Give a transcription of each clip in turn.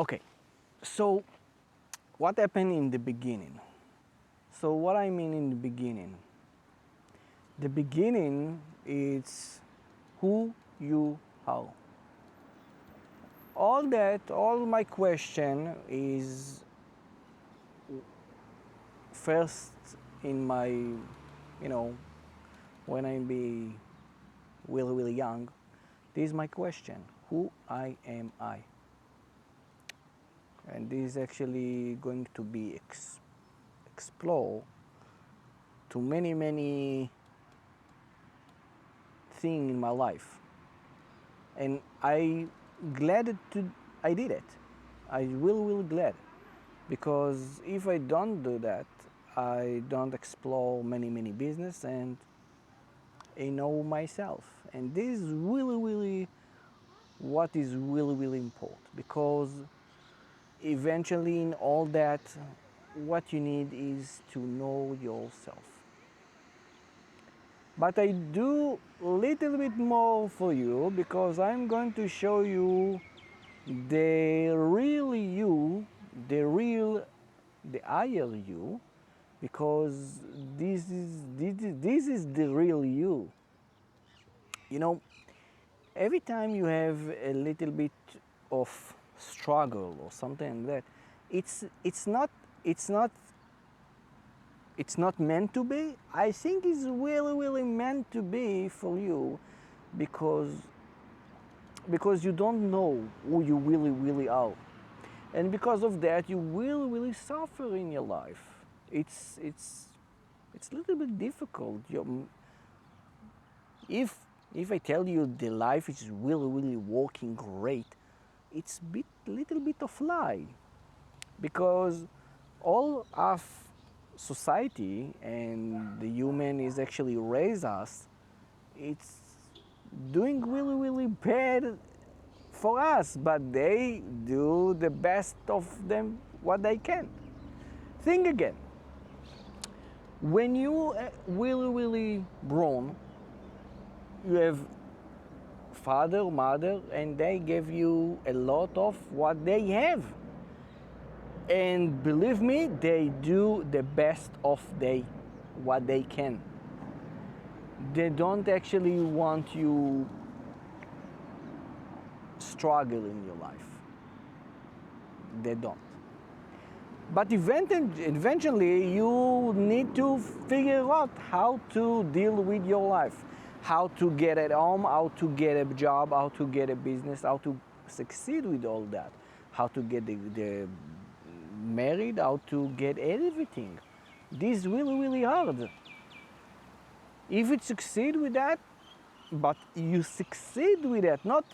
Okay, so what happened in the beginning? So what I mean in the beginning? The beginning is who you are. All my question is first in my, when I be really, really young, this is my question. Who I am I? And this is actually going to be explore to many, many things in my life. And I did it. I will glad. Because if I don't do that, I don't explore many, many business and I know myself. And this is really, really what is really, really important. Because eventually in all that, what you need is to know yourself. But I do a little bit more for you because I'm going to show you the real you, the higher you, because this is the real you. You know, every time you have a little bit of struggle or something like that, it's not it's not it's not meant to be. I think it's really, really meant to be for you because you don't know who you really, really are. And because of that, you will really suffer in your life. It's a little bit difficult. If I tell you the life is really, really working great, it's little bit of lie, because all of society and the human is actually raise us, it's doing really, really bad for us, but they do the best of them what they can. Think again. When you really, really grown, you have father, mother, and they give you a lot of what they have. And believe me, they do the best of what they can. They don't actually want you struggle in your life. They don't. But eventually you need to figure out how to deal with your life, how to get at home, how to get a job, how to get a business, how to succeed with all that, how to get the married, how to get everything. This is really, really hard. If you succeed with that, but you succeed with that, not,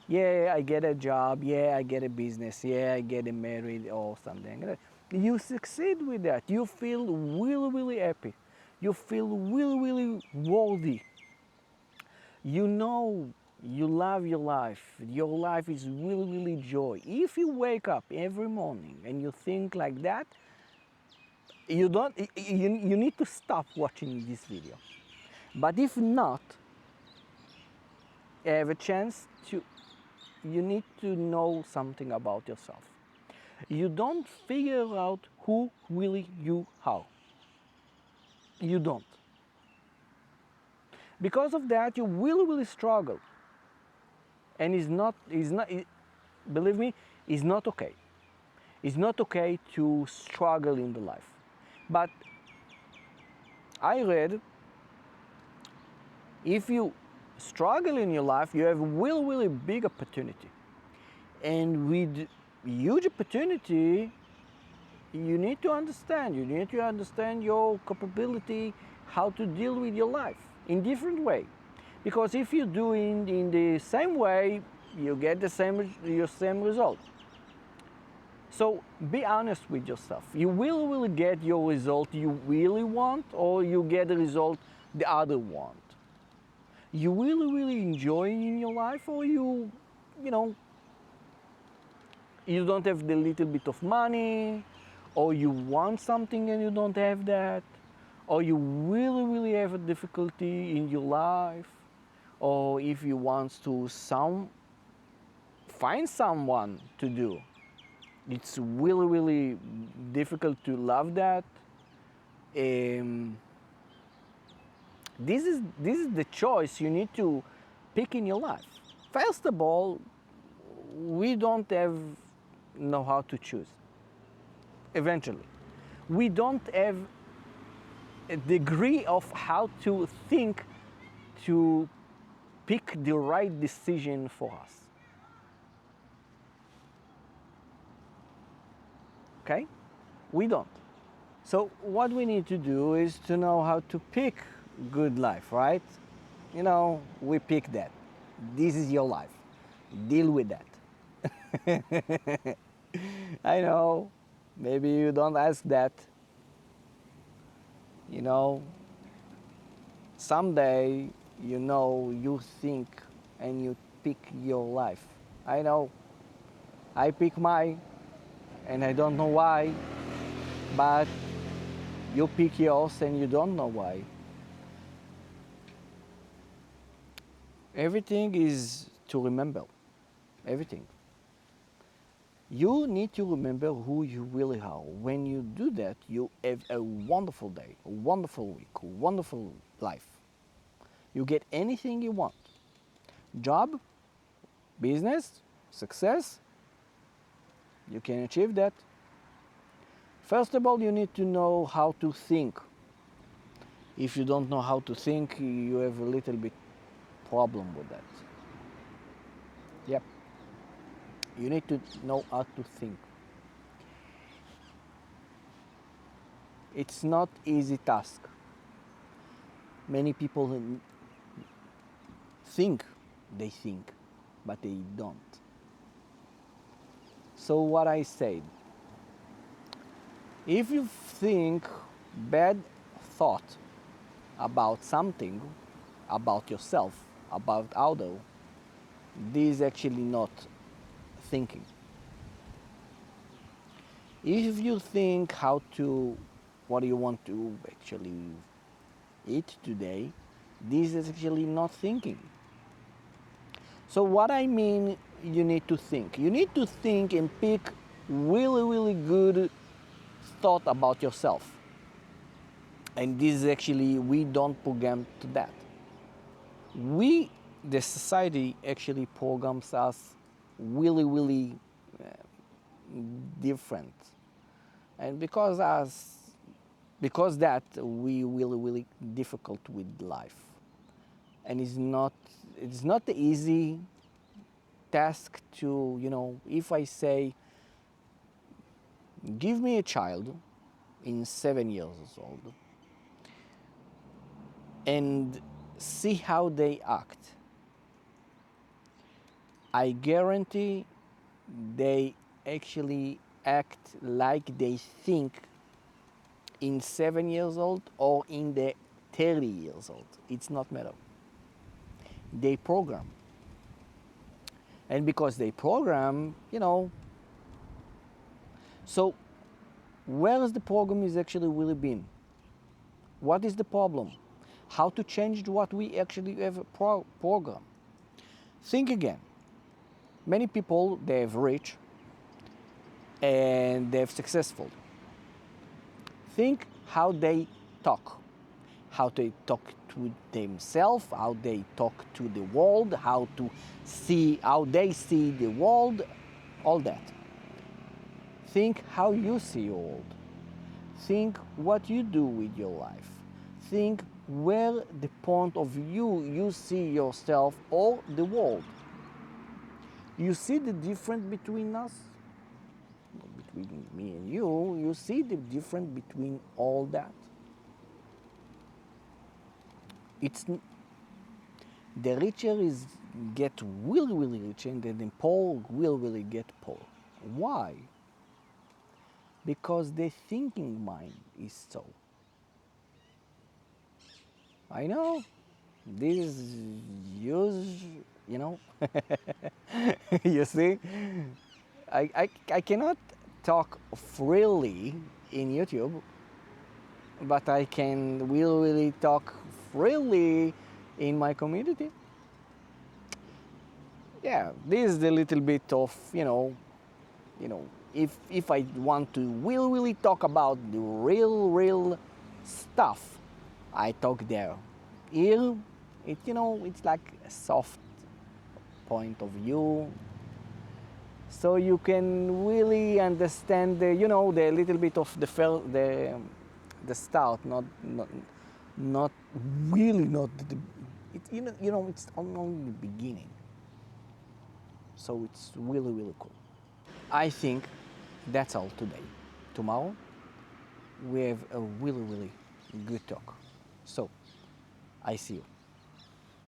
yeah, I get a job, yeah, I get a business, yeah, I get married or something. You succeed with that. You feel really, really happy. You feel really, really worthy. You know you love your life. Your life is really, really joy. If you wake up every morning and you think like that, you need to stop watching this video. But if not, have a chance to, you need to know something about yourself. You don't figure out who really you are. You don't. Because of that, you will really struggle. And believe me, it's not okay. It's not okay to struggle in the life. But I read, if you struggle in your life, you have a really, really big opportunity. And with huge opportunity, you need to understand your capability, how to deal with your life in different way. Because if you do in the same way, you get your same result. So be honest with yourself. You will get your result you really want, or you get the result the other want. You really enjoy in your life, or you don't have the little bit of money, or you want something and you don't have that, or you really have a difficulty in your life, or if you want to find someone to do, It's really, really difficult to love that. Um, this is the choice you need to pick in your life. First of all, we don't have know how to choose. Eventually, we don't have a degree of how to think to pick the right decision for us. Okay? We don't. So what we need to do is to know how to pick good life, right? You know, we pick that. This is your life. Deal with that. I know, maybe you don't ask that. You know, someday, you think and you pick your life. I know, I pick mine and I don't know why, but you pick yours and you don't know why. Everything is to remember. Everything. You need to remember who you really are. When you do that, you have a wonderful day, a wonderful week, a wonderful life. You get anything you want. Job, business, success, you can achieve that. First of all, you need to know how to think. If you don't know how to think, you have a little bit problem with that. Yep. You need to know how to think. It's not easy task. Many people think they think, but they don't. So what I said, if you think bad thought about something, about yourself, about other, this is actually not thinking. If you think what do you want to actually eat today, this is actually not thinking. So what I mean, you need to think. You need to think and pick really, really good thought about yourself. And this is actually, we don't program to that. The society actually programs us really, really different. And because that, we really, really difficult with life. And it's not the easy task to, if I say, give me a child in 7 years old and see how they act. I guarantee they actually act like they think in 7 years old or in the 30 years old. It's not matter. They program. And because they program, so where is the program is actually really been? What is the problem? How to change what we actually have a program? Think again. Many people, they have rich and they're successful. Think how they talk. How they talk to themselves, how they talk to the world, how they see the world, all that. Think how you see your world. Think what you do with your life. Think where the point of view you see yourself or the world. You see the difference between us, between me and you. You see the difference between all that. The richer get really, really rich, and the poor will really get poor. Why? Because the thinking mind is so. I know this is used, you see, I cannot talk freely in YouTube, but I can really talk freely in my community. Yeah, this is a little bit of, if I want to really talk about the real stuff, I talk there. Here, it's like a soft point of view, so you can really understand the little bit of the start, not really not the it, it's only the beginning. So it's really cool. I think that's all today. Tomorrow we have a really good talk. So I see you.